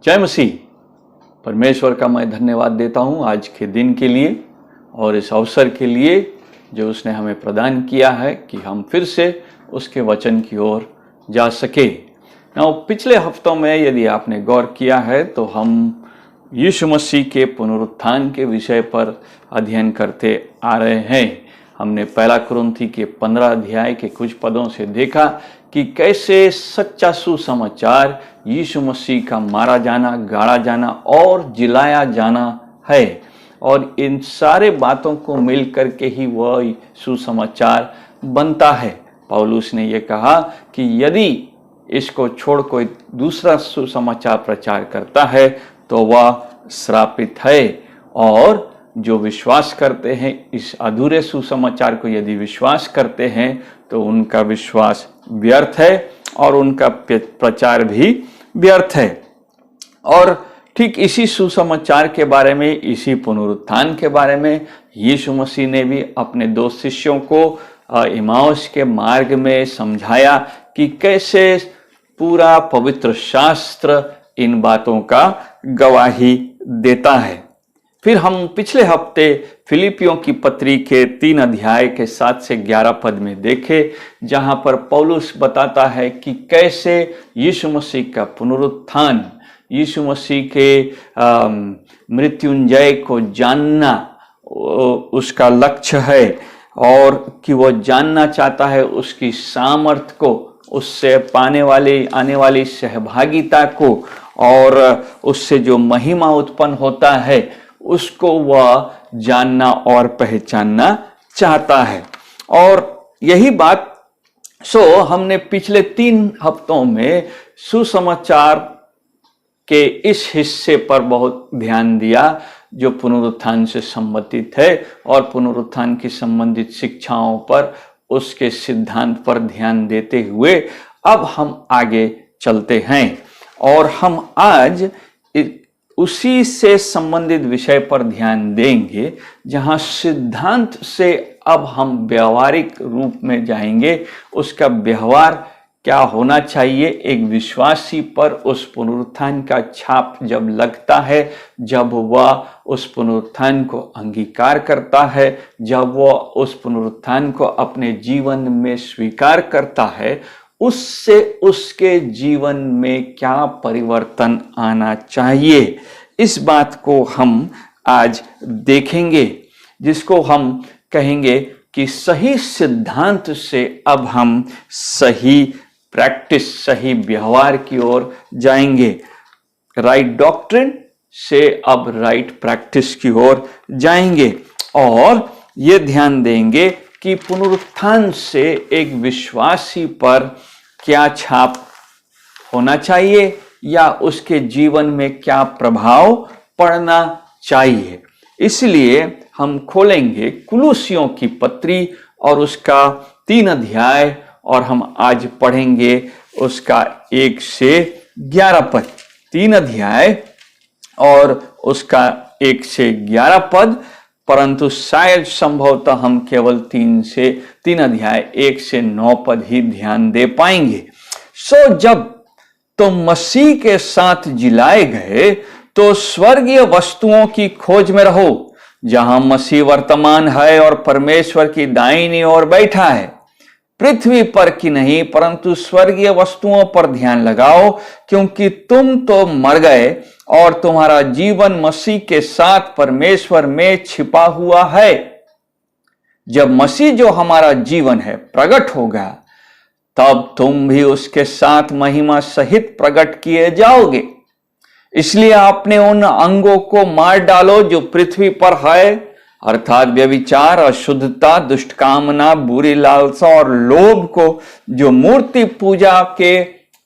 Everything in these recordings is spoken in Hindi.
जय मसीह। परमेश्वर का मैं धन्यवाद देता हूँ आज के दिन के लिए और इस अवसर के लिए जो उसने हमें प्रदान किया है कि हम फिर से उसके वचन की ओर जा सके। पिछले हफ्तों में यदि आपने गौर किया है तो हम यीशु मसीह के पुनरुत्थान के विषय पर अध्ययन करते आ रहे हैं। हमने पहला कुरिन्थी के 15 अध्याय के कुछ पदों से देखा कि कैसे सच्चा सुसमाचार यीशु मसीह का मारा जाना, गाड़ा जाना और जिलाया जाना है, और इन सारे बातों को मिल करके ही वह सुसमाचार बनता है। पौलुस ने यह कहा कि यदि इसको छोड़ कोई दूसरा सुसमाचार प्रचार करता है तो वह श्रापित है, और जो विश्वास करते हैं इस अधूरे सुसमाचार को यदि विश्वास करते हैं तो उनका विश्वास व्यर्थ है और उनका प्रचार भी व्यर्थ है। और ठीक इसी सुसमाचार के बारे में, इसी पुनरुत्थान के बारे में यीशु मसीह ने भी अपने 2 शिष्यों को इमाउस के मार्ग में समझाया कि कैसे पूरा पवित्र शास्त्र इन बातों का गवाही देता है। फिर हम पिछले हफ्ते फिलिपियों की पत्री के 3 अध्याय के 7 से 11 पद में देखे, जहां पर पौलुस बताता है कि कैसे यीशु मसीह का पुनरुत्थान, यीशु मसीह के मृत्युंजय को जानना उसका लक्ष्य है, और कि वह जानना चाहता है उसकी सामर्थ को, उससे आने वाली सहभागिता को, और उससे जो महिमा उत्पन्न होता है उसको वह जानना और पहचानना चाहता है। और यही बात हमने पिछले 3 हफ्तों में सुसमाचार के इस हिस्से पर बहुत ध्यान दिया जो पुनरुत्थान से संबंधित है, और पुनरुत्थान की संबंधित शिक्षाओं पर, उसके सिद्धांत पर ध्यान देते हुए अब हम आगे चलते हैं, और हम आज उसी से संबंधित विषय पर ध्यान देंगे जहां सिद्धांत से अब हम व्यवहारिक रूप में जाएंगे। उसका व्यवहार क्या होना चाहिए एक विश्वासी पर, उस पुनरुत्थान का छाप जब लगता है, जब वह उस पुनरुत्थान को अंगीकार करता है, जब वह उस पुनरुत्थान को अपने जीवन में स्वीकार करता है, उससे उसके जीवन में क्या परिवर्तन आना चाहिए। इस बात को हम आज देखेंगे, जिसको हम कहेंगे कि सही सिद्धांत से अब हम सही प्रैक्टिस, सही व्यवहार की ओर जाएंगे। राइट डॉक्ट्रिन से अब राइट प्रैक्टिस की ओर जाएंगे, और ये ध्यान देंगे कि पुनरुत्थान से एक विश्वासी पर क्या छाप होना चाहिए या उसके जीवन में क्या प्रभाव पड़ना चाहिए। इसलिए हम खोलेंगे कुलुसियों की पत्री और उसका 3 अध्याय, और हम आज पढ़ेंगे उसका 1 से 11 पद। 3 अध्याय और उसका 1 से 11 पद, परंतु शायद संभवतः हम केवल 3 अध्याय 1 से 9 पद ही ध्यान दे पाएंगे। जब तुम मसीह के साथ जिलाए गए तो स्वर्गीय वस्तुओं की खोज में रहो, जहां मसीह वर्तमान है और परमेश्वर की दाहिनी ओर बैठा है। पृथ्वी पर की नहीं परंतु स्वर्गीय वस्तुओं पर ध्यान लगाओ, क्योंकि तुम तो मर गए और तुम्हारा जीवन मसीह के साथ परमेश्वर में छिपा हुआ है। जब मसीह जो हमारा जीवन है प्रकट होगा, तब तुम भी उसके साथ महिमा सहित प्रकट किए जाओगे। इसलिए अपने उन अंगों को मार डालो जो पृथ्वी पर है, अर्थात व्यभिचार, अशुद्धता, दुष्टकामना, बुरी लालसा और लोभ को, जो मूर्ति पूजा के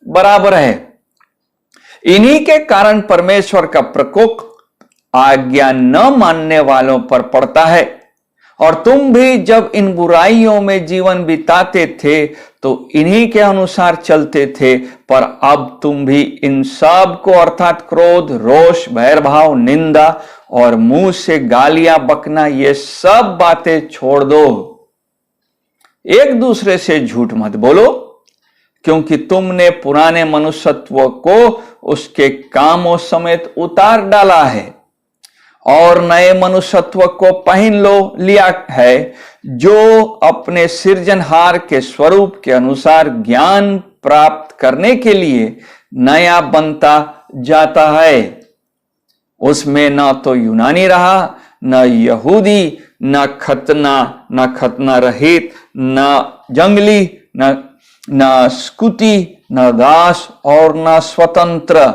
बराबर है। इन्हीं के कारण परमेश्वर का प्रकोप आज्ञा न मानने वालों पर पड़ता है। और तुम भी जब इन बुराइयों में जीवन बिताते थे तो इन्हीं के अनुसार चलते थे, पर अब तुम भी इन सब को, अर्थात क्रोध, रोष, भैरभाव, निंदा और मुंह से गालियां बकना, ये सब बातें छोड़ दो। एक दूसरे से झूठ मत बोलो, क्योंकि तुमने पुराने मनुष्यत्व को उसके कामों समेत उतार डाला है और नए मनुष्यत्व को पहन लिया है, जो अपने सृजनहार के स्वरूप के अनुसार ज्ञान प्राप्त करने के लिए नया बनता जाता है। उसमें न तो यूनानी रहा, न यहूदी, न खतना रहित, न जंगली, न स्कूती, न दास और न स्वतंत्र,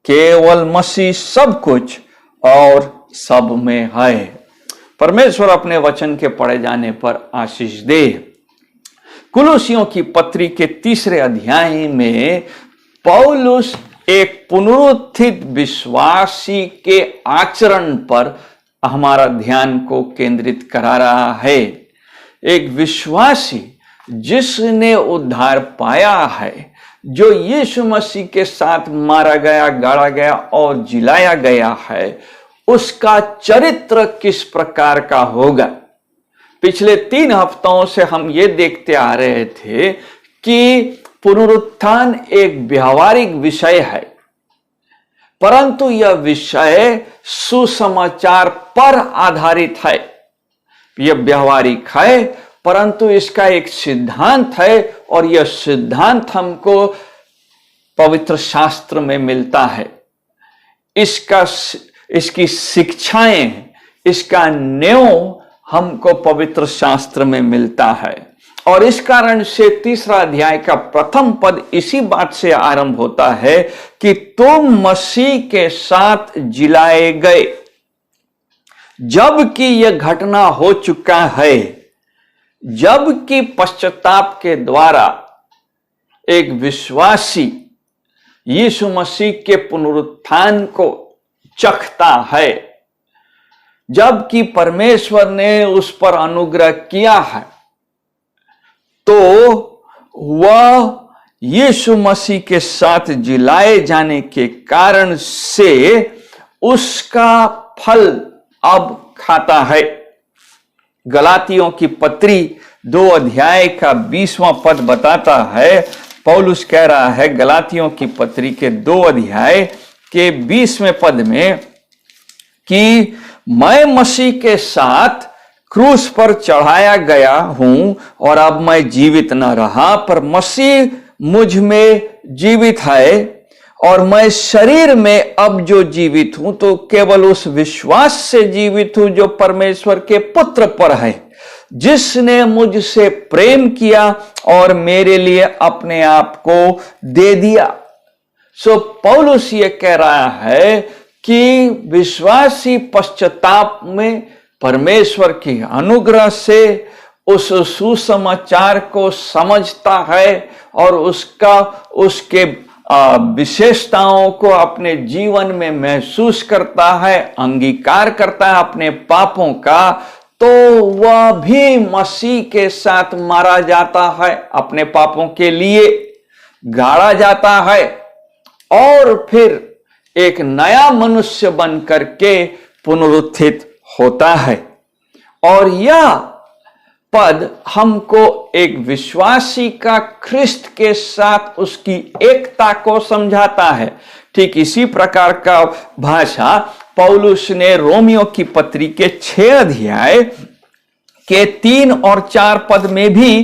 केवल मसीह सब कुछ और सब में है। परमेश्वर अपने वचन के पढ़े जाने पर आशीष दे। कुलुसियों की पत्री के 3 अध्याय में पौलुस एक पुनरुत्थित विश्वासी के आचरण पर हमारा ध्यान को केंद्रित करा रहा है। एक विश्वासी जिसने उद्धार पाया है, जो यीशु मसीह के साथ मारा गया, गाड़ा गया और जिलाया गया है, उसका चरित्र किस प्रकार का होगा। पिछले 3 हफ्तों से हम ये देखते आ रहे थे कि पुनरुत्थान एक व्यावहारिक विषय है, परंतु यह विषय सुसमाचार पर आधारित है। यह व्यावहारिक है, परंतु इसका एक सिद्धांत है और यह सिद्धांत हमको पवित्र शास्त्र में मिलता है। इसकी शिक्षाएं, इसका न्याय हमको पवित्र शास्त्र में मिलता है। और इस कारण से 3 अध्याय का प्रथम पद इसी बात से आरंभ होता है कि तुम मसीह के साथ जिलाए गए। जबकि यह घटना हो चुका है, जबकि पश्चाताप के द्वारा एक विश्वासी यीशु मसीह के पुनरुत्थान को चखता है, जबकि परमेश्वर ने उस पर अनुग्रह किया है, तो वह यीशु मसीह के साथ जिलाए जाने के कारण से उसका फल अब खाता है। गलातियों की पत्री 2 अध्याय का 20वां पद बताता है, पौलुस कह रहा है गलातियों की पत्री के 2 अध्याय के 20वें पद में कि मैं मसीह के साथ क्रूस पर चढ़ाया गया हूं और अब मैं जीवित न रहा, पर मसीह मुझ में जीवित है। और मैं शरीर में अब जो जीवित हूं तो केवल उस विश्वास से जीवित हूं जो परमेश्वर के पुत्र पर है, जिसने मुझसे प्रेम किया और मेरे लिए अपने आप को दे दिया। सो पौलुस ये कह रहा है कि विश्वासी पश्चाताप में परमेश्वर की अनुग्रह से उस सुसमाचार को समझता है और उसके विशेषताओं को अपने जीवन में महसूस करता है, अंगीकार करता है अपने पापों का, तो वह भी मसीह के साथ मारा जाता है, अपने पापों के लिए गाड़ा जाता है और फिर एक नया मनुष्य बन करके पुनरुत्थित होता है। और यह पद हमको एक विश्वासी का ख्रिस्त के साथ उसकी एकता को समझाता है। ठीक इसी प्रकार का भाषा पौलुस ने रोमियो की पत्री के 6 अध्याय के 3 और 4 पद में भी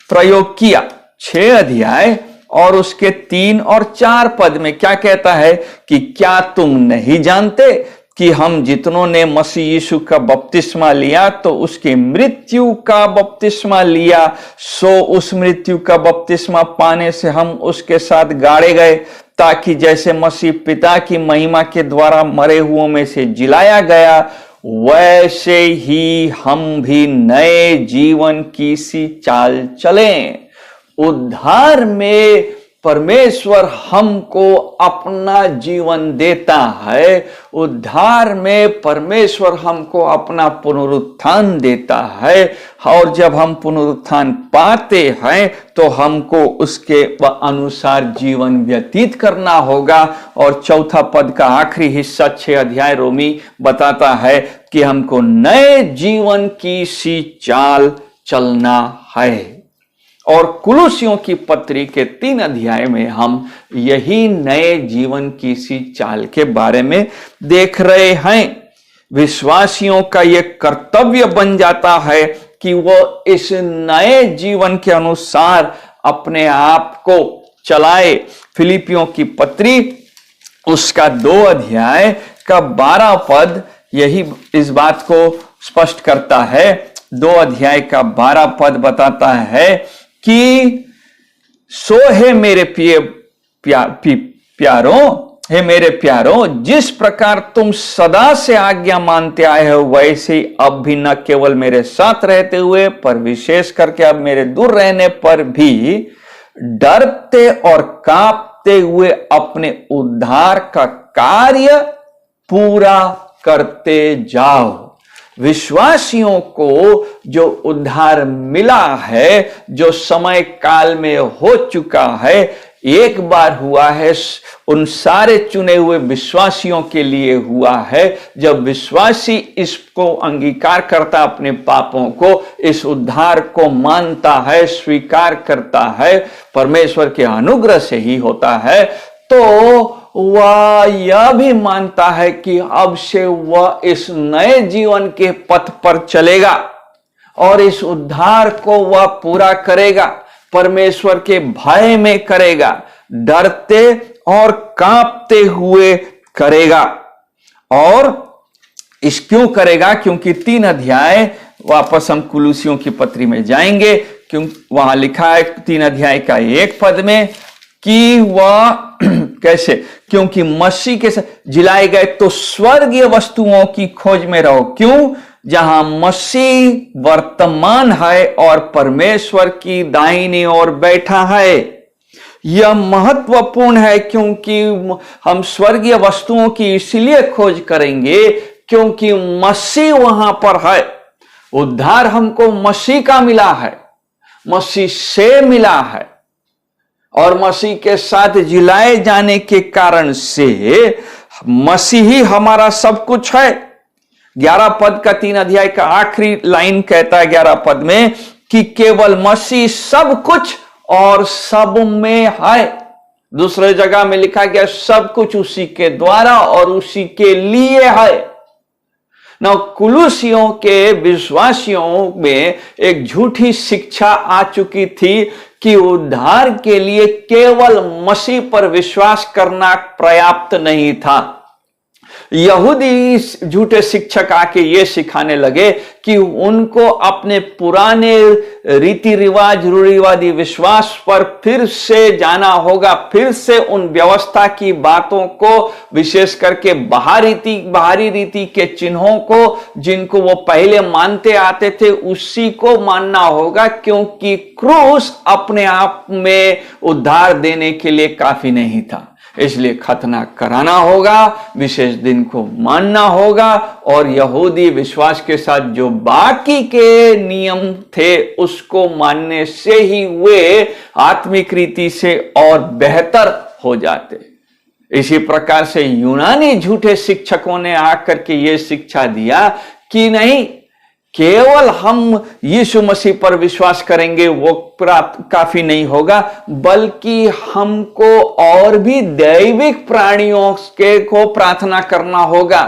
प्रयोग किया। 6 अध्याय और उसके 3 और 4 पद में क्या कहता है कि क्या तुम नहीं जानते कि हम जितनों ने मसीह यीशु का बपतिस्मा लिया तो उसकी मृत्यु का बपतिस्मा लिया, सो उस मृत्यु का बपतिस्मा पाने से हम उसके साथ गाड़े गए, ताकि जैसे मसीह पिता की महिमा के द्वारा मरे हुओं में से जिलाया गया, वैसे ही हम भी नए जीवन की सी चाल चलें। उद्धार में परमेश्वर हमको अपना जीवन देता है, उद्धार में परमेश्वर हमको अपना पुनरुत्थान देता है, और जब हम पुनरुत्थान पाते हैं तो हमको उसके अनुसार जीवन व्यतीत करना होगा। और 4 पद का आखिरी हिस्सा 6 अध्याय रोमी बताता है कि हमको नए जीवन की सी चाल चलना है। और कुलुसियों की पत्री के 3 अध्याय में हम यही नए जीवन की सी चाल के बारे में देख रहे हैं। विश्वासियों का यह कर्तव्य बन जाता है कि वो इस नए जीवन के अनुसार अपने आप को चलाए। फिलिपियों की पत्री उसका 2 अध्याय का 12 पद यही इस बात को स्पष्ट करता है। 2 अध्याय का 12 पद बताता है कि सो है मेरे प्यारों, जिस प्रकार तुम सदा से आज्ञा मानते आए हो, वैसे ही अब भी न केवल मेरे साथ रहते हुए पर विशेष करके अब मेरे दूर रहने पर भी डरते और कांपते हुए अपने उद्धार का कार्य पूरा करते जाओ। विश्वासियों को जो उद्धार मिला है, जो समय काल में हो चुका है, एक बार हुआ है, उन सारे चुने हुए विश्वासियों के लिए हुआ है। जब विश्वासी इसको अंगीकार करता, अपने पापों को, इस उद्धार को मानता है, स्वीकार करता है, परमेश्वर के अनुग्रह से ही होता है, तो वह यह भी मानता है कि अब से वह इस नए जीवन के पथ पर चलेगा और इस उद्धार को वह पूरा करेगा, परमेश्वर के भय में करेगा, डरते और कांपते हुए करेगा। और इस क्यों करेगा? क्योंकि 3 अध्याय, वापस हम कुलुसियों की पत्री में जाएंगे, क्यों वहां लिखा है 3 अध्याय का 1 पद में कि वह कैसे, क्योंकि मसीह के साथ जिलाए गए तो स्वर्गीय वस्तुओं की खोज में रहो। क्यों? जहां मसीह वर्तमान है और परमेश्वर की दाहिनी ओर बैठा है। यह महत्वपूर्ण है क्योंकि हम स्वर्गीय वस्तुओं की इसलिए खोज करेंगे क्योंकि मसीह वहां पर है। उद्धार हमको मसीह का मिला है, मसीह से मिला है, और मसीह के साथ जिलाए जाने के कारण से मसीह ही हमारा सब कुछ है। 11 पद का 3 अध्याय का आखिरी लाइन कहता है 11 पद में कि केवल मसीह सब कुछ और सब में है। दूसरे जगह में लिखा गया सब कुछ उसी के द्वारा और उसी के लिए है। ना कुलुसियों के विश्वासियों में एक झूठी शिक्षा आ चुकी थी कि उद्धार के लिए केवल मसीह पर विश्वास करना पर्याप्त नहीं था। यहूदी झूठे शिक्षक आके ये सिखाने लगे कि उनको अपने पुराने रीति रिवाज, रूढ़िवादी विश्वास पर फिर से जाना होगा, फिर से उन व्यवस्था की बातों को, विशेष करके बाहरी रीति के चिन्हों को, जिनको वो पहले मानते आते थे, उसी को मानना होगा, क्योंकि क्रूस अपने आप में उद्धार देने के लिए काफी नहीं था। इसलिए खतना कराना होगा, विशेष दिन को मानना होगा, और यहूदी विश्वास के साथ जो बाकी के नियम थे उसको मानने से ही वे आत्मिक रीति से और बेहतर हो जाते। इसी प्रकार से यूनानी झूठे शिक्षकों ने आकर के ये शिक्षा दिया कि नहीं, केवल हम यीशु मसीह पर विश्वास करेंगे वो काफी नहीं होगा, बल्कि हमको और भी दैविक प्राणियों के को प्रार्थना करना होगा,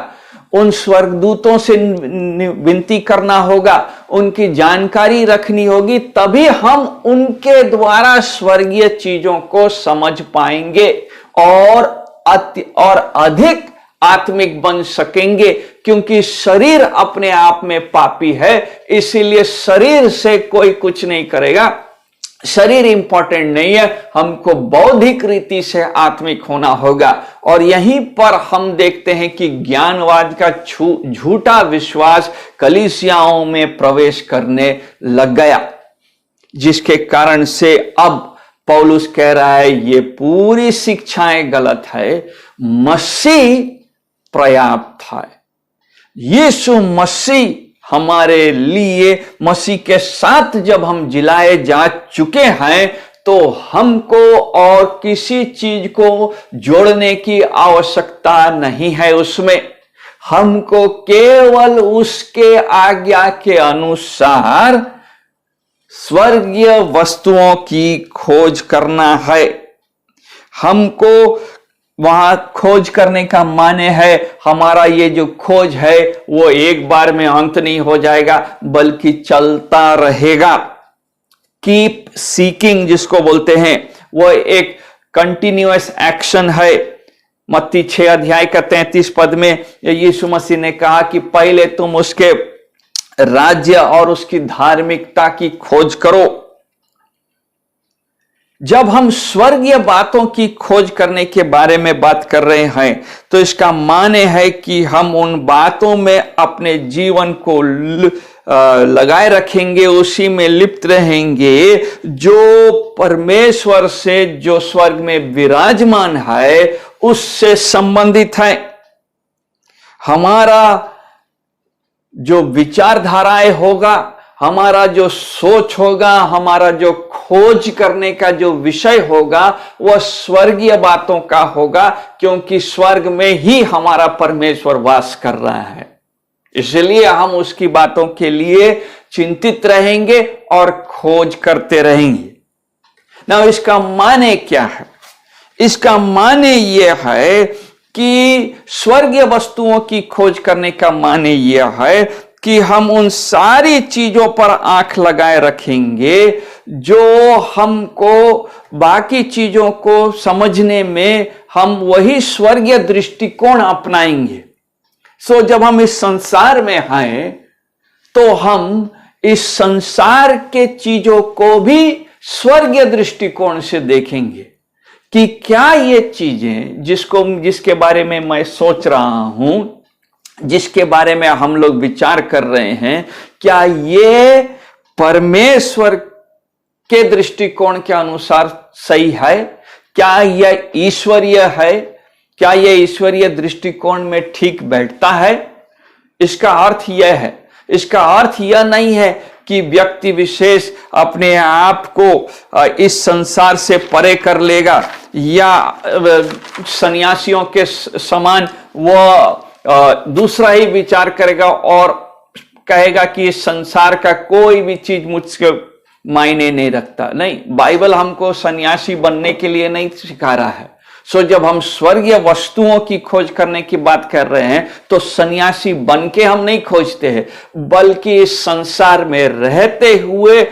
उन स्वर्गदूतों से विनती करना होगा, उनकी जानकारी रखनी होगी, तभी हम उनके द्वारा स्वर्गीय चीजों को समझ पाएंगे और अधिक आत्मिक बन सकेंगे। क्योंकि शरीर अपने आप में पापी है, इसीलिए शरीर से कोई कुछ नहीं करेगा। शरीर इंपॉर्टेंट नहीं है, हमको बौद्धिक रीति से आत्मिक होना होगा। और यहीं पर हम देखते हैं कि ज्ञानवाद का झूठा विश्वास कलीसियाओं में प्रवेश करने लग गया, जिसके कारण से अब पौलुस कह रहा है ये पूरी शिक्षाएं गलत है, मसीह पर्याप्त है। यीशु मसीह हमारे लिए, मसीह के साथ जब हम जिलाए जा चुके हैं, तो हमको और किसी चीज को जोड़ने की आवश्यकता नहीं है। उसमें हमको केवल उसके आज्ञा के अनुसार स्वर्गीय वस्तुओं की खोज करना है। हमको वहां खोज करने का माने है हमारा ये जो खोज है वो एक बार में अंत नहीं हो जाएगा, बल्कि चलता रहेगा। कीप सीकिंग जिसको बोलते हैं, वो एक कंटिन्यूअस एक्शन है। मत्ती 6 अध्याय का 33 पद में यीशु मसीह ने कहा कि पहले तुम उसके राज्य और उसकी धार्मिकता की खोज करो। जब हम स्वर्गीय बातों की खोज करने के बारे में बात कर रहे हैं तो इसका माने है कि हम उन बातों में अपने जीवन को लगाए रखेंगे, उसी में लिप्त रहेंगे जो परमेश्वर से, जो स्वर्ग में विराजमान है, उससे संबंधित है। हमारा जो विचारधाराएं होगा, हमारा जो सोच होगा, हमारा जो खोज करने का जो विषय होगा वह स्वर्गीय बातों का होगा, क्योंकि स्वर्ग में ही हमारा परमेश्वर वास कर रहा है। इसलिए हम उसकी बातों के लिए चिंतित रहेंगे और खोज करते रहेंगे ना। इसका माने क्या है? इसका माने यह है कि स्वर्गीय वस्तुओं की खोज करने का माने यह है कि हम उन सारी चीजों पर आंख लगाए रखेंगे जो हमको बाकी चीजों को समझने में हम वही स्वर्गीय दृष्टिकोण अपनाएंगे। जब हम इस संसार में हैं तो हम इस संसार के चीजों को भी स्वर्गीय दृष्टिकोण से देखेंगे कि क्या ये चीजें जिसके बारे में मैं सोच रहा हूं, जिसके बारे में हम लोग विचार कर रहे हैं, क्या ये परमेश्वर के दृष्टिकोण के अनुसार सही है? क्या यह ईश्वरीय है? क्या यह ईश्वरीय दृष्टिकोण में ठीक बैठता है? इसका अर्थ यह है, इसका अर्थ यह नहीं है कि व्यक्ति विशेष अपने आप को इस संसार से परे कर लेगा या सन्यासियों के समान वह दूसरा ही विचार करेगा और कहेगा कि इस संसार का कोई भी चीज मुझसे मायने नहीं रखता। नहीं, बाइबल हमको सन्यासी बनने के लिए नहीं सिखा रहा है। जब हम स्वर्गीय वस्तुओं की खोज करने की बात कर रहे हैं तो सन्यासी बन के हम नहीं खोजते हैं, बल्कि इस संसार में रहते हुए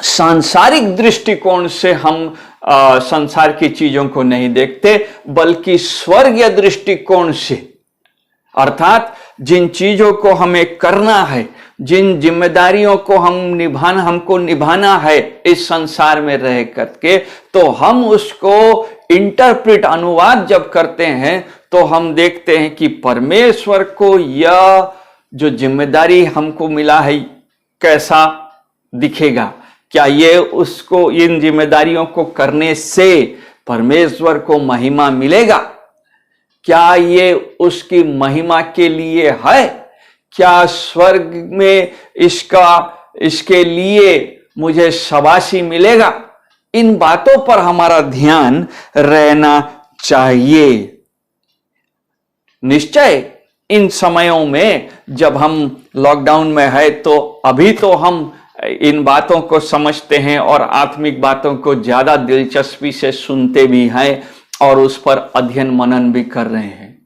सांसारिक दृष्टिकोण से हम संसार की चीजों को नहीं देखते, बल्कि स्वर्गीय दृष्टिकोण से। अर्थात जिन चीजों को हमें करना है, जिन जिम्मेदारियों को हमको निभाना है इस संसार में रह करके, तो हम उसको इंटरप्रेट, अनुवाद जब करते हैं तो हम देखते हैं कि परमेश्वर को यह जो जिम्मेदारी हमको मिला है कैसा दिखेगा। क्या ये उसको, इन जिम्मेदारियों को करने से परमेश्वर को महिमा मिलेगा? क्या ये उसकी महिमा के लिए है? क्या स्वर्ग में इसके लिए मुझे शाबाशी मिलेगा? इन बातों पर हमारा ध्यान रहना चाहिए। निश्चय इन समयों में जब हम लॉकडाउन में है तो अभी तो हम इन बातों को समझते हैं और आत्मिक बातों को ज्यादा दिलचस्पी से सुनते भी हैं और उस पर अध्ययन मनन भी कर रहे हैं।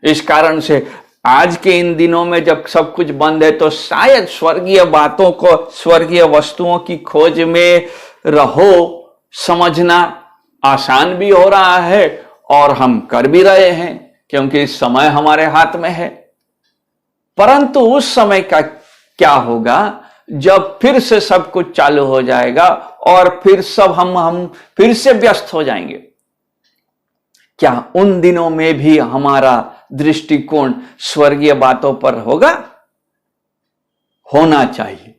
इस कारण से आज के इन दिनों में जब सब कुछ बंद है तो शायद स्वर्गीय बातों को, स्वर्गीय वस्तुओं की खोज में रहो, समझना आसान भी हो रहा है और हम कर भी रहे हैं क्योंकि इस समय हमारे हाथ में है। परंतु उस समय का क्या होगा जब फिर से सब कुछ चालू हो जाएगा और फिर सब हम फिर से व्यस्त हो जाएंगे? क्या उन दिनों में भी हमारा दृष्टिकोण स्वर्गीय बातों पर होगा? होना चाहिए।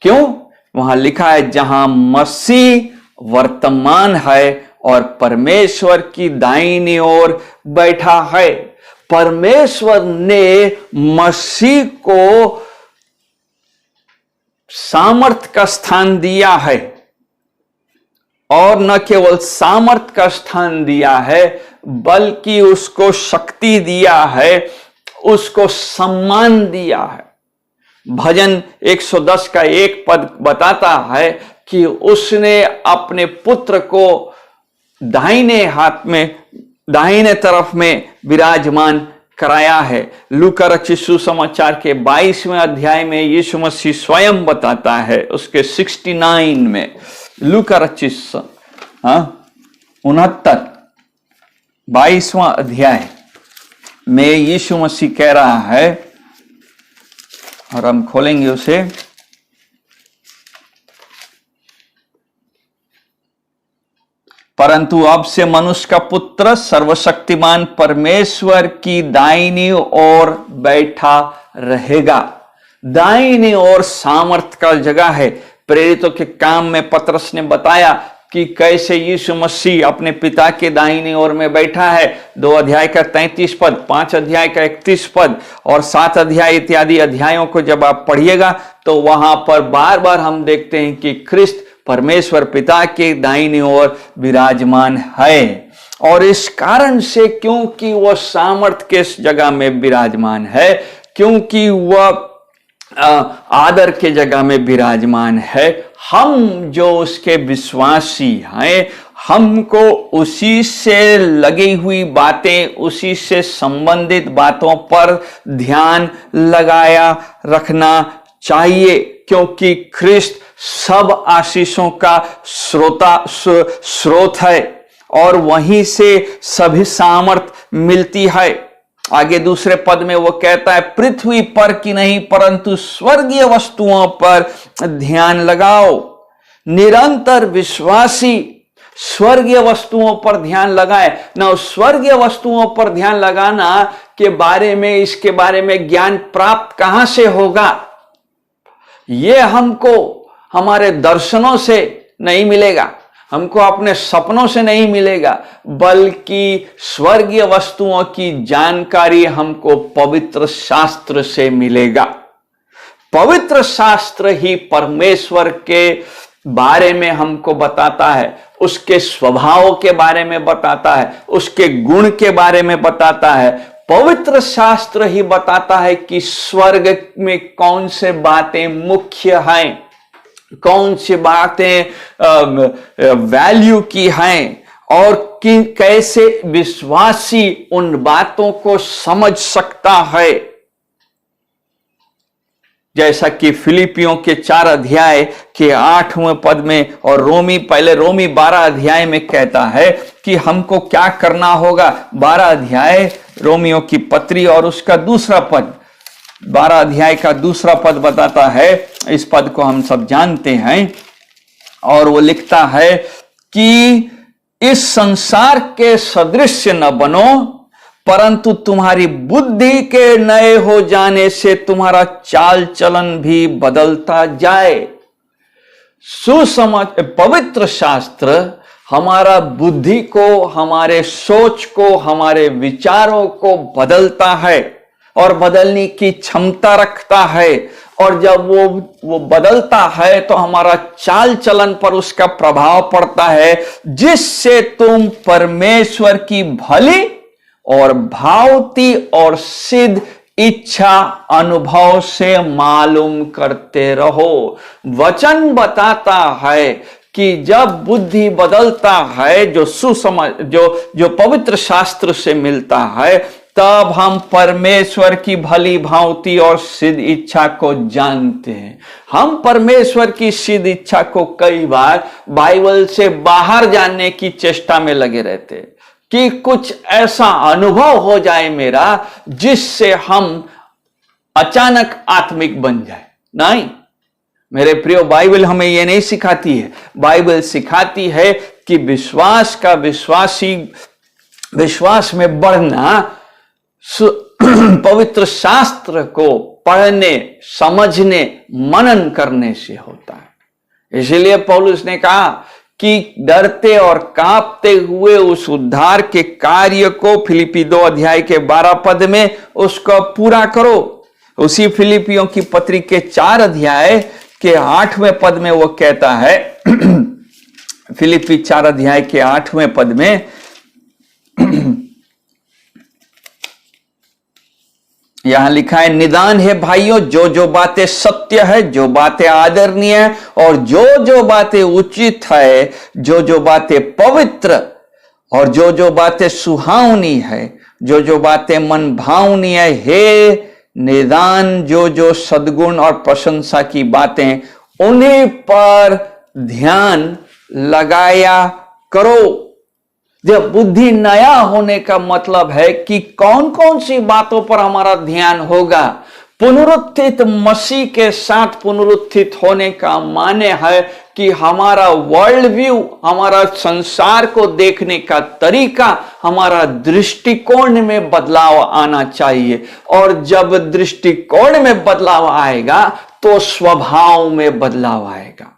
क्यों? वहां लिखा है जहां मसीह वर्तमान है और परमेश्वर की दाहिनी ओर बैठा है। परमेश्वर ने मसीह को सामर्थ का स्थान दिया है और न केवल सामर्थ का स्थान दिया है बल्कि उसको शक्ति दिया है, उसको सम्मान दिया है। भजन 110 का एक पद बताता है कि उसने अपने पुत्र को दाहिने हाथ में, दाहिने तरफ में विराजमान कराया है। लूका रचित सुसमाचार के 22वें अध्याय में यीशु मसीह स्वयं बताता है, उसके 69 में, लूका रचित 69 22वां अध्याय में यीशु मसीह कह रहा है, और हम खोलेंगे उसे, परंतु अब से मनुष्य का पुत्र सर्वशक्तिमान परमेश्वर की दाहिनी ओर बैठा रहेगा। दाहिनी ओर सामर्थ का जगह है। प्रेरितों के काम में पतरस ने बताया कि कैसे यीशु मसीह अपने पिता के दाहिनी ओर में बैठा है। 2 अध्याय का 33 पद, 5 अध्याय का 31 पद और 7 अध्याय इत्यादि अध्यायों को जब आप पढ़िएगा तो वहां पर बार बार हम देखते हैं कि ख्रिस्त परमेश्वर पिता के दाहिनी ओर विराजमान है। और इस कारण से, क्योंकि वह सामर्थ के जगह में विराजमान है, क्योंकि वह आदर के जगह में विराजमान है, हम जो उसके विश्वासी हैं, हमको उसी से लगी हुई बातें, उसी से संबंधित बातों पर ध्यान लगाया रखना चाहिए, क्योंकि ख्रिस्त सब आशीषों का स्रोत है और वहीं से सभी सामर्थ मिलती है। आगे दूसरे पद में वो कहता है, पृथ्वी पर की नहीं परंतु स्वर्गीय वस्तुओं पर ध्यान लगाओ। निरंतर विश्वासी स्वर्गीय वस्तुओं पर ध्यान लगाए ना। स्वर्गीय वस्तुओं पर ध्यान लगाना के बारे में, इसके बारे में ज्ञान प्राप्त कहां से होगा? ये हमको हमारे दर्शनों से नहीं मिलेगा, हमको अपने सपनों से नहीं मिलेगा, बल्कि स्वर्गीय वस्तुओं की जानकारी हमको पवित्र शास्त्र से मिलेगा। पवित्र शास्त्र ही परमेश्वर के बारे में हमको बताता है, उसके स्वभाव के बारे में बताता है, उसके गुण के बारे में बताता है। पवित्र शास्त्र ही बताता है कि स्वर्ग में कौन से बातें मुख्य हैं, कौन सी बातें वैल्यू की हैं, और कि कैसे विश्वासी उन बातों को समझ सकता है। जैसा कि फिलिपियों के 4 अध्याय के 8वें पद में और रोमी 12 अध्याय में कहता है कि हमको क्या करना होगा। 12 अध्याय रोमियों की पत्री और उसका दूसरा पद, 12 अध्याय का दूसरा पद बताता है, इस पद को हम सब जानते हैं, और वो लिखता है कि इस संसार के सदृश न बनो, परंतु तुम्हारी बुद्धि के नए हो जाने से तुम्हारा चाल चलन भी बदलता जाए। सुसमझ पवित्र शास्त्र हमारा बुद्धि को, हमारे सोच को, हमारे विचारों को बदलता है और बदलने की क्षमता रखता है। और जब वो बदलता है तो हमारा चाल चलन पर उसका प्रभाव पड़ता है, जिससे तुम परमेश्वर की भली और भावती और सिद्ध इच्छा अनुभव से मालूम करते रहो। वचन बताता है कि जब बुद्धि बदलता है, जो पवित्र शास्त्र से मिलता है, तब हम परमेश्वर की भली भांति और सिद्ध इच्छा को जानते हैं। हम परमेश्वर की सिद्ध इच्छा को कई बार बाइबल से बाहर जानने की चेष्टा में लगे रहते हैं कि कुछ ऐसा अनुभव हो जाए मेरा, जिससे हम अचानक आत्मिक बन जाए। नहीं मेरे प्रियो, बाइबल हमें यह नहीं सिखाती है। बाइबल सिखाती है कि विश्वास में बढ़ना पवित्र शास्त्र को पढ़ने, समझने, मनन करने से होता है। इसलिए पौलुस ने कहा कि डरते और कांपते हुए उस उद्धार के कार्य को, फिलिपी 2 अध्याय के 12 पद में उसको पूरा करो। उसी फिलिपियों की पत्री के 4 अध्याय के 8वें पद में वो कहता है, फिलिपी 4 अध्याय के 8वें पद में यहां लिखा है, निदान है भाइयों, जो जो बातें सत्य है, जो बातें आदरणीय है, और जो जो बातें उचित है, जो जो बातें पवित्र, और जो जो बातें सुहावनी है, जो जो बातें मन भावनी है, हे निदान जो जो सद्गुण और प्रशंसा की बातें, उन्हीं पर ध्यान लगाया करो। जब बुद्धि नया होने का मतलब है कि कौन कौन सी बातों पर हमारा ध्यान होगा। पुनरुत्थित मसीह के साथ पुनरुत्थित होने का माने है कि हमारा वर्ल्ड व्यू, हमारा संसार को देखने का तरीका, हमारा दृष्टिकोण में बदलाव आना चाहिए। और जब दृष्टिकोण में बदलाव आएगा तो स्वभाव में बदलाव आएगा।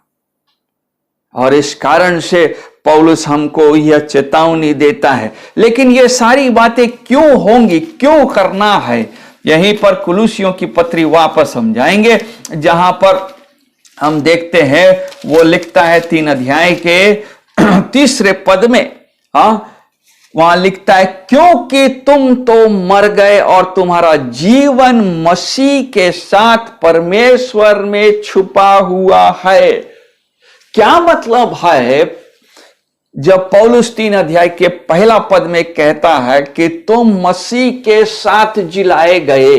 और इस कारण से पौलुस हमको यह चेतावनी देता है। लेकिन ये सारी बातें क्यों होंगी, क्यों करना है, यहीं पर कुलुसियों की पत्री वापस हम जाएंगे, जहां पर हम देखते हैं, वो लिखता है 3 अध्याय के 3 पद में, वहां लिखता है, क्योंकि तुम तो मर गए और तुम्हारा जीवन मसीह के साथ परमेश्वर में छुपा हुआ है। क्या मतलब है जब पौलुस 3 अध्याय के 1 पद में कहता है कि तुम मसीह के साथ जिलाए गए।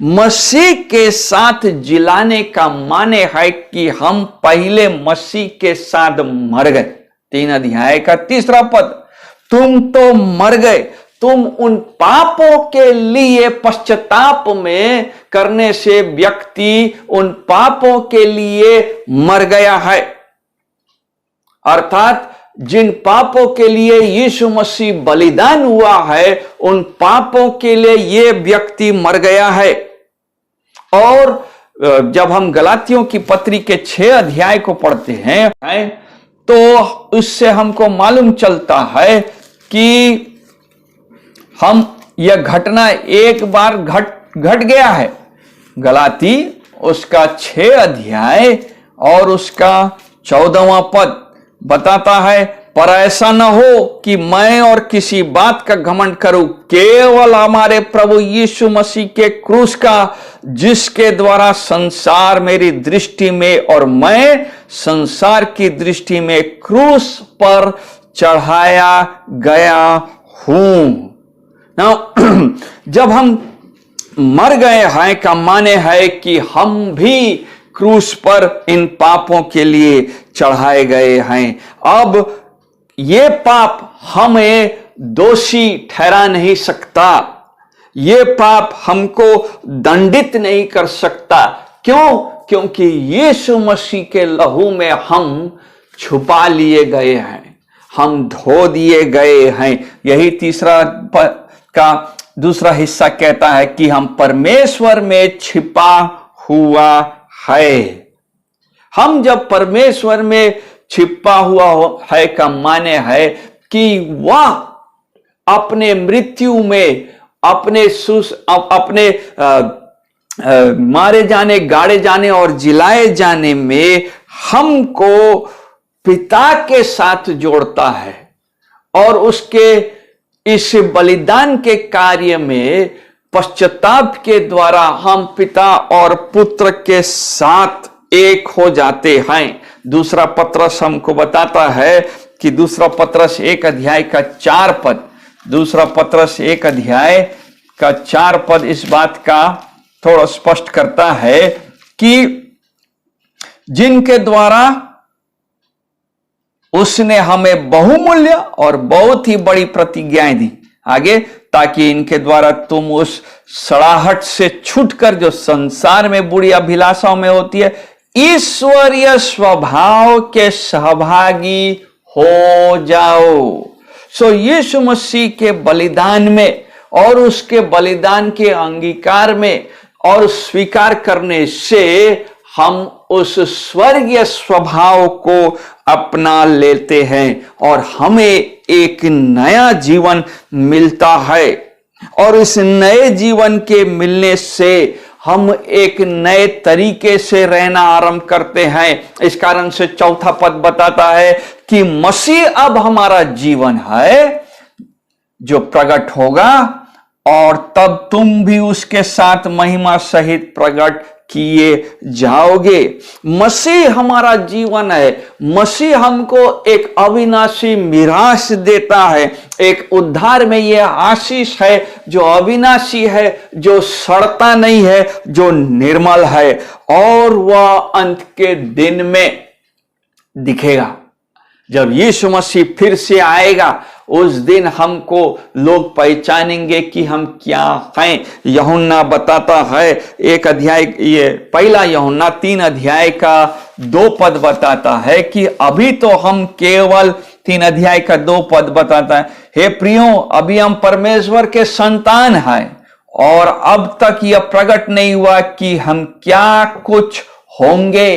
मसीह के साथ जिलाने का माने है कि हम पहले मसीह के साथ मर गए। 3 अध्याय का 3 पद, तुम तो मर गए, तुम उन पापों के लिए पश्चाताप में करने से व्यक्ति उन पापों के लिए मर गया है। अर्थात जिन पापों के लिए यीशु मसीह बलिदान हुआ है, उन पापों के लिए यह व्यक्ति मर गया है। और जब हम गलातियों की पत्री के 6 अध्याय को पढ़ते हैं तो उससे हमको मालूम चलता है कि यह घटना एक बार घट गया है। गलाती उसका 6 अध्याय और उसका 14वां पद बताता है, पर ऐसा न हो कि मैं और किसी बात का घमंड करूं, केवल हमारे प्रभु यीशु मसीह के क्रूस का, जिसके द्वारा संसार मेरी दृष्टि में और मैं संसार की दृष्टि में क्रूस पर चढ़ाया गया हूं। जब हम मर गए हैं का माने है कि हम भी क्रूस पर इन पापों के लिए चढ़ाए गए हैं। अब ये पाप हमें दोषी ठहरा नहीं सकता, ये पाप हमको दंडित नहीं कर सकता। क्यों? क्योंकि यीशु मसीह के लहू में हम छुपा लिए गए हैं, हम धो दिए गए हैं। यही 3 का दूसरा हिस्सा कहता है कि हम परमेश्वर में छिपा हुआ है। हम जब परमेश्वर में छिपा हुआ है का माने है कि वह अपने मृत्यु में, अपने मारे जाने, गाड़े जाने और जिलाए जाने में हमको पिता के साथ जोड़ता है। और उसके इस बलिदान के कार्य में पश्चाताप के द्वारा हम पिता और पुत्र के साथ एक हो जाते हैं। 2 पत्रस हमको बताता है कि 2 पत्रस 1 अध्याय का 4 पद, 2 पत्रस 1 अध्याय का 4 पद इस बात का थोड़ा स्पष्ट करता है कि जिनके द्वारा उसने हमें बहुमूल्य और बहुत ही बड़ी प्रतिज्ञाएं दी, आगे, ताकि इनके द्वारा तुम उस सड़ाहट से छूटकर जो संसार में बुरी अभिलाषाओं में होती है, ईश्वरीय स्वभाव के सहभागी हो जाओ। सो यीशु मसीह के बलिदान में और उसके बलिदान के अंगीकार में और स्वीकार करने से हम उस स्वर्गीय स्वभाव को अपना लेते हैं और हमें एक नया जीवन मिलता है। और इस नए जीवन के मिलने से हम एक नए तरीके से रहना आरंभ करते हैं। इस कारण से 4 पद बताता है कि मसीह अब हमारा जीवन है जो प्रकट होगा, और तब तुम भी उसके साथ महिमा सहित प्रकट किए जाओगे। मसीह हमारा जीवन है। मसीह हमको एक अविनाशी मिरास देता है। एक उद्धार में यह आशीष है जो अविनाशी है, जो सड़ता नहीं है, जो निर्मल है, और वह अंत के दिन में दिखेगा। जब यीशु मसीह फिर से आएगा, उस दिन हमको लोग पहचानेंगे कि हम क्या हैं। यूहन्ना बताता है, एक अध्याय, ये पहला यूहन्ना 3 अध्याय का 2 पद बताता है कि अभी तो हम केवल 3 अध्याय का 2 पद बताता है, हे प्रियो, अभी हम परमेश्वर के संतान हैं और अब तक यह प्रकट नहीं हुआ कि हम क्या कुछ होंगे।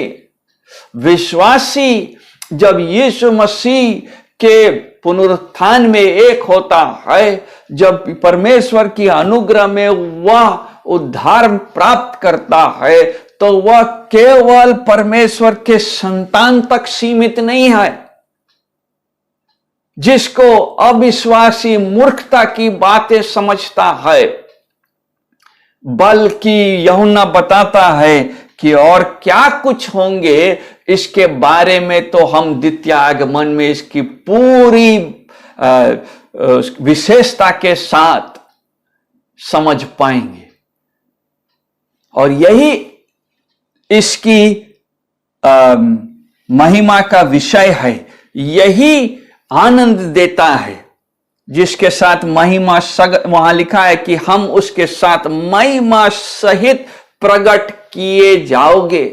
विश्वासी जब यीशु मसीह के पुनरुत्थान में एक होता है, जब परमेश्वर की अनुग्रह में वह उद्धार प्राप्त करता है, तो वह केवल परमेश्वर के संतान तक सीमित नहीं है। जिसको अविश्वासी मूर्खता की बातें समझता है, बल्कि यूहन्ना बताता है कि और क्या कुछ होंगे, इसके बारे में तो हम द्वितीय आगमन में इसकी पूरी विशेषता के साथ समझ पाएंगे। और यही इसकी महिमा का विषय है। यही आनंद देता है, जिसके साथ महिमा वहां लिखा है कि हम उसके साथ महिमा सहित प्रकट किए जाओगे।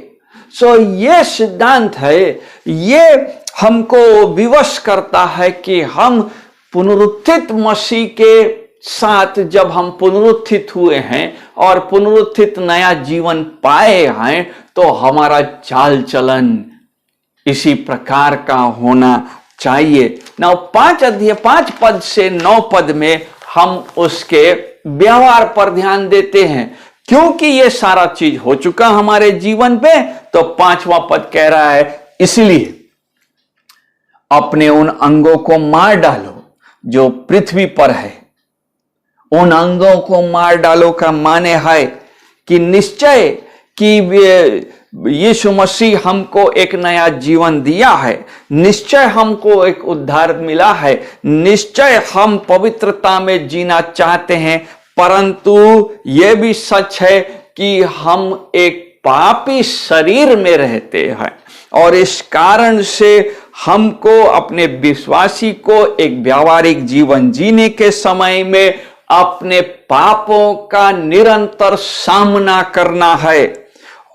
ये सिद्धांत है, ये हमको विवश करता है कि हम पुनरुत्थित मसीह के साथ जब हम पुनरुत्थित हुए हैं और पुनरुत्थित नया जीवन पाए हैं, तो हमारा चाल चलन इसी प्रकार का होना चाहिए। 5 पद से 9 पद में हम उसके व्यवहार पर ध्यान देते हैं। क्योंकि ये सारा चीज हो चुका हमारे जीवन पे, तो 5वां पद कह रहा है, इसलिए अपने उन अंगों को मार डालो जो पृथ्वी पर है। उन अंगों को मार डालो का माने है कि निश्चय कि यीशु मसीह हमको एक नया जीवन दिया है, निश्चय हमको एक उद्धार मिला है, निश्चय हम पवित्रता में जीना चाहते हैं, परंतु यह भी सच है कि हम एक पापी शरीर में रहते हैं और इस कारण से हमको अपने विश्वासी को एक व्यावहारिक जीवन जीने के समय में अपने पापों का निरंतर सामना करना है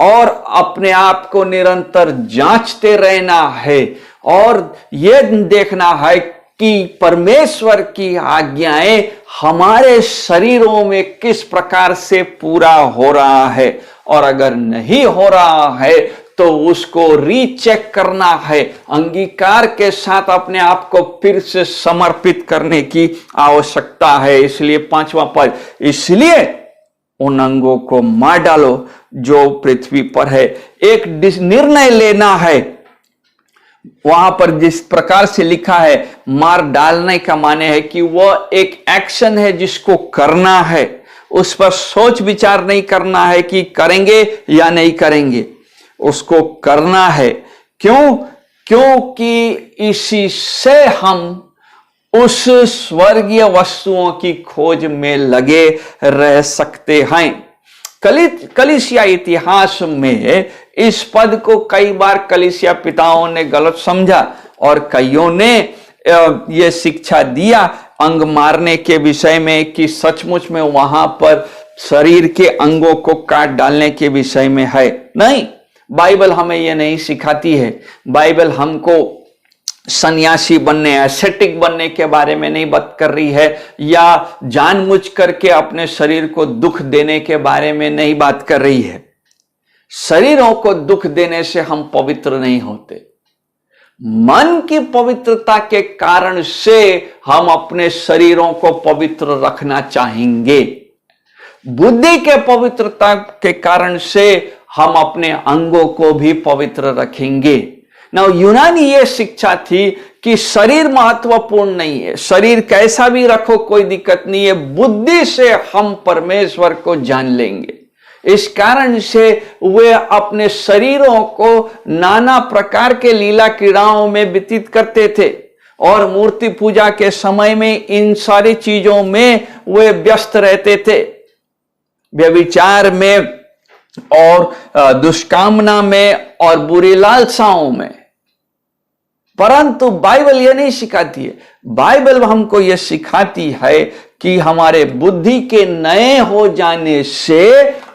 और अपने आप को निरंतर जांचते रहना है और यह देखना है कि परमेश्वर की आज्ञाएं हमारे शरीरों में किस प्रकार से पूरा हो रहा है, और अगर नहीं हो रहा है तो उसको रीचेक करना है। अंगीकार के साथ अपने आप को फिर से समर्पित करने की आवश्यकता है। इसलिए 5वां पद, इसलिए उन अंगों को मार डालो जो पृथ्वी पर है। एक निर्णय लेना है। वहां पर जिस प्रकार से लिखा है, मार डालने का माने है कि वह एक एक्शन है जिसको करना है। उस पर सोच विचार नहीं करना है कि करेंगे या नहीं करेंगे, उसको करना है। क्यों? क्योंकि इसी से हम उस स्वर्गीय वस्तुओं की खोज में लगे रह सकते हैं। कलीसिया इतिहास में इस पद को कई बार कलीसिया पिताओं ने गलत समझा और कईयों ने यह शिक्षा दिया अंग मारने के विषय में कि सचमुच में वहां पर शरीर के अंगों को काट डालने के विषय में है। नहीं, बाइबल हमें यह नहीं सिखाती है। बाइबल हमको सन्यासी बनने, एसेटिक बनने के बारे में नहीं बात कर रही है, या जानबूझ करके अपने शरीर को दुख देने के बारे में नहीं बात कर रही है। शरीरों को दुख देने से हम पवित्र नहीं होते। मन की पवित्रता के कारण से हम अपने शरीरों को पवित्र रखना चाहेंगे। बुद्धि के पवित्रता के कारण से हम अपने अंगों को भी पवित्र रखेंगे। ना यूनानी ये शिक्षा थी कि शरीर महत्वपूर्ण नहीं है, शरीर कैसा भी रखो कोई दिक्कत नहीं है, बुद्धि से हम परमेश्वर को जान लेंगे। इस कारण से वे अपने शरीरों को नाना प्रकार के लीला क्रीड़ाओं में व्यतीत करते थे और मूर्ति पूजा के समय में इन सारी चीजों में वे व्यस्त रहते थे, व्यभिचार में और दुष्कामना में और बुरी लालसाओं में। परंतु बाइबल यह नहीं सिखाती है। बाइबल हमको यह सिखाती है कि हमारे बुद्धि के नए हो जाने से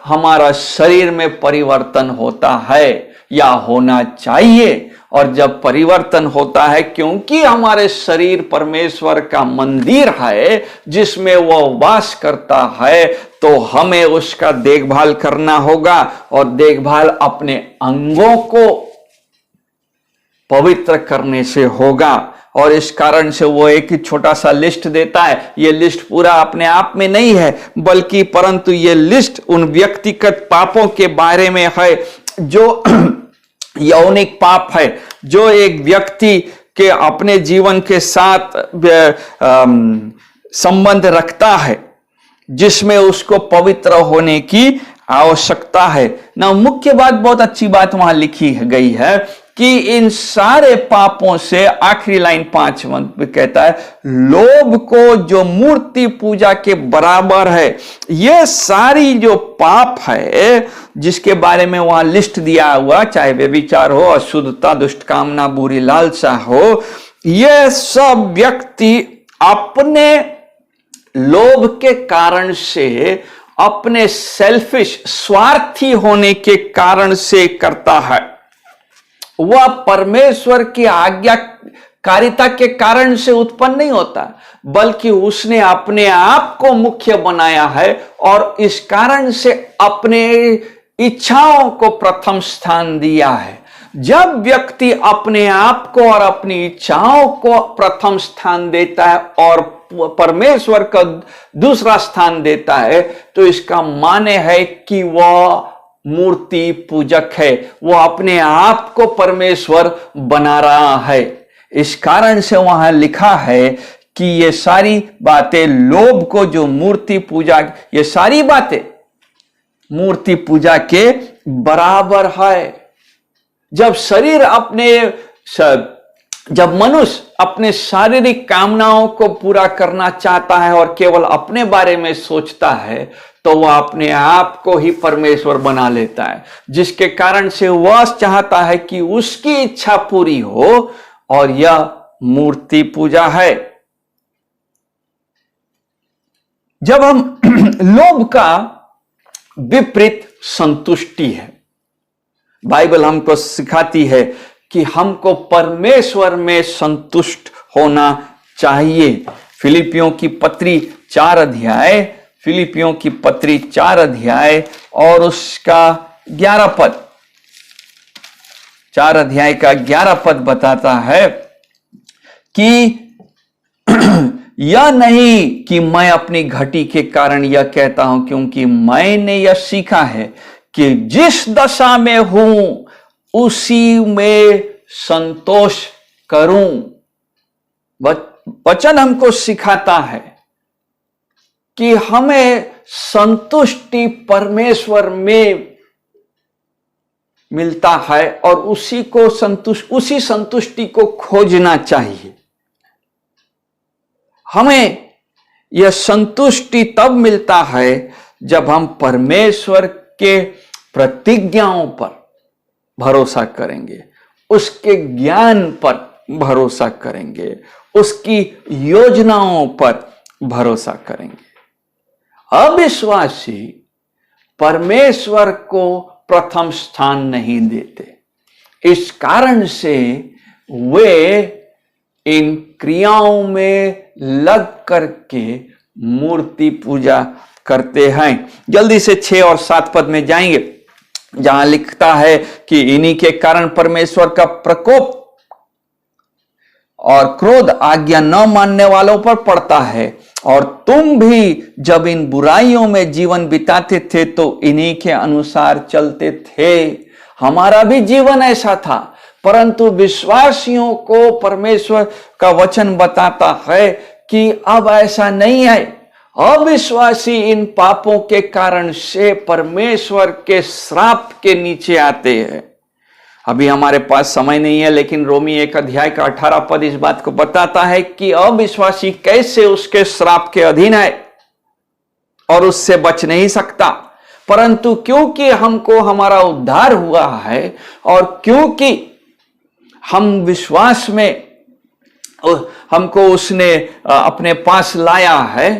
हमारा शरीर में परिवर्तन होता है या होना चाहिए। और जब परिवर्तन होता है, क्योंकि हमारे शरीर परमेश्वर का मंदिर है जिसमें वह वास करता है, तो हमें उसका देखभाल करना होगा और देखभाल अपने अंगों को पवित्र करने से होगा। और इस कारण से वो एक ही छोटा सा लिस्ट देता है। ये लिस्ट पूरा अपने आप में नहीं है, बल्कि परंतु ये लिस्ट उन व्यक्तिगत पापों के बारे में है जो यौनिक पाप है, जो एक व्यक्ति के अपने जीवन के साथ संबंध रखता है, जिसमें उसको पवित्र होने की आवश्यकता है ना। मुख्य बात, बहुत अच्छी बात वहां लिखी गई है कि इन सारे पापों से, आखिरी लाइन 5 में कहता है, लोभ को जो मूर्ति पूजा के बराबर है। ये सारी जो पाप है जिसके बारे में वहां लिस्ट दिया हुआ, चाहे व्यभिचार हो, अशुद्धता, दुष्टकामना, बुरी लालसा हो, ये सब व्यक्ति अपने लोभ के कारण से, अपने सेल्फिश, स्वार्थी होने के कारण से करता है। वह परमेश्वर की आज्ञाकारिता के कारण से उत्पन्न नहीं होता, बल्कि उसने अपने आप को मुख्य बनाया है और इस कारण से अपने इच्छाओं को प्रथम स्थान दिया है। जब व्यक्ति अपने आप को और अपनी इच्छाओं को प्रथम स्थान देता है और परमेश्वर का दूसरा स्थान देता है, तो इसका माने है कि वह मूर्ति पूजक है, वो अपने आप को परमेश्वर बना रहा है। इस कारण से वहां लिखा है कि ये सारी बातें, लोभ को जो मूर्ति पूजा, ये सारी बातें मूर्ति पूजा के बराबर है। जब मनुष्य अपने शारीरिक कामनाओं को पूरा करना चाहता है और केवल अपने बारे में सोचता है, तो वह अपने आप को ही परमेश्वर बना लेता है, जिसके कारण से वह चाहता है कि उसकी इच्छा पूरी हो, और यह मूर्ति पूजा है। जब हम लोभ का विपरीत संतुष्टि है। बाइबल हमको सिखाती है कि हमको परमेश्वर में संतुष्ट होना चाहिए। फिलिपियों की पत्री 4 अध्याय, फिलिपियों की पत्री 4 अध्याय और उसका 11 पद, 4 अध्याय का 11 पद बताता है कि यह नहीं कि मैं अपनी घटी के कारण यह कहता हूं, क्योंकि मैंने यह सीखा है कि जिस दशा में हूं उसी में संतोष करूं। वचन हमको सिखाता है कि हमें संतुष्टि परमेश्वर में मिलता है और उसी संतुष्टि को खोजना चाहिए। हमें यह संतुष्टि तब मिलता है जब हम परमेश्वर के प्रतिज्ञाओं पर भरोसा करेंगे, उसके ज्ञान पर भरोसा करेंगे, उसकी योजनाओं पर भरोसा करेंगे। अविश्वासी परमेश्वर को प्रथम स्थान नहीं देते। इस कारण से वे इन क्रियाओं में लग करके मूर्ति पूजा करते हैं। जल्दी से 6 और 7 पद में जाएंगे, जहां लिखता है कि इन्हीं के कारण परमेश्वर का प्रकोप और क्रोध आज्ञा न मानने वालों पर पड़ता है। और तुम भी जब इन बुराइयों में जीवन बिताते थे तो इन्हीं के अनुसार चलते थे। हमारा भी जीवन ऐसा था, परंतु विश्वासियों को परमेश्वर का वचन बताता है कि अब ऐसा नहीं है। अविश्वासी इन पापों के कारण से परमेश्वर के श्राप के नीचे आते हैं। अभी हमारे पास समय नहीं है, लेकिन रोमी 1 अध्याय का 18 पद इस बात को बताता है कि अविश्वासी कैसे उसके श्राप के अधीन है और उससे बच नहीं सकता। परंतु क्योंकि हमको हमारा उद्धार हुआ है और क्योंकि हम विश्वास में हमको उसने अपने पास लाया है,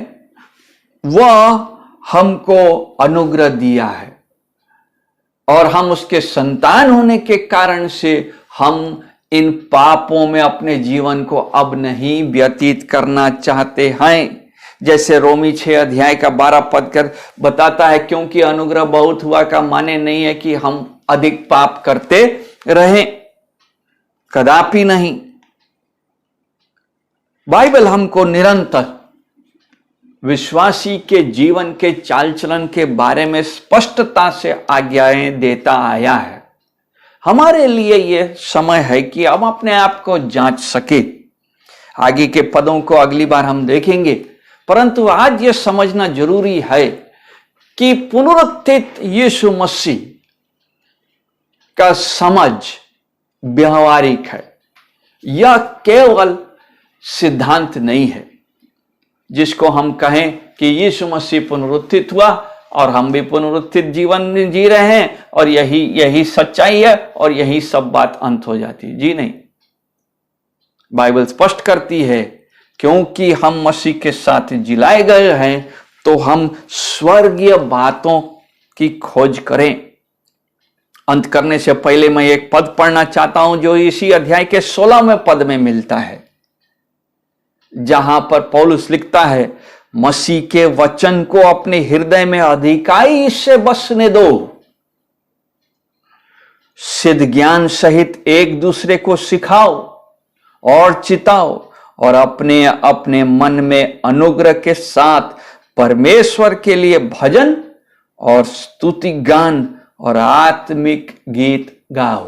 वह हमको अनुग्रह दिया है और हम उसके संतान होने के कारण से हम इन पापों में अपने जीवन को अब नहीं व्यतीत करना चाहते हैं। जैसे रोमी 6 अध्याय का 12 पद कर बताता है, क्योंकि अनुग्रह बहुत हुआ का माने नहीं है कि हम अधिक पाप करते रहें, कदापि नहीं। बाइबल हमको निरंतर विश्वासी के जीवन के चाल चलन के बारे में स्पष्टता से आज्ञाएं देता आया है। हमारे लिए यह समय है कि हम अपने आप को जांच सके। आगे के पदों को अगली बार हम देखेंगे, परंतु आज यह समझना जरूरी है कि पुनरुत्थित यीशु मसीह का समझ व्यवहारिक है। यह केवल सिद्धांत नहीं है जिसको हम कहें कि यीशु मसीह पुनरुत्थित हुआ और हम भी पुनरुत्थित जीवन जी रहे हैं और यही सच्चाई है और यही सब बात अंत हो जाती है। जी नहीं, बाइबल स्पष्ट करती है क्योंकि हम मसीह के साथ जिलाए गए हैं तो हम स्वर्गीय बातों की खोज करें। अंत करने से पहले मैं एक पद पढ़ना चाहता हूं जो इसी अध्याय के 16वें पद में मिलता है, जहां पर पौलुस लिखता है, मसीह के वचन को अपने हृदय में अधिकाई से बसने दो, सिद्ध ज्ञान सहित एक दूसरे को सिखाओ और चिताओ और अपने अपने मन में अनुग्रह के साथ परमेश्वर के लिए भजन और स्तुति गान और आत्मिक गीत गाओ।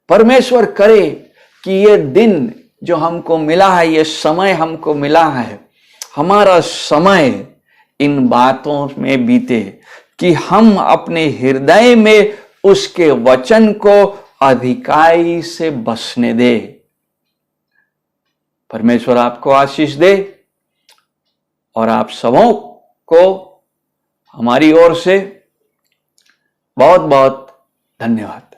परमेश्वर करे कि ये दिन जो हमको मिला है, ये समय हमको मिला है, हमारा समय इन बातों में बीते कि हम अपने हृदय में उसके वचन को अधिकाई से बसने दे। परमेश्वर आपको आशीष दे और आप सबों को हमारी ओर से बहुत बहुत धन्यवाद।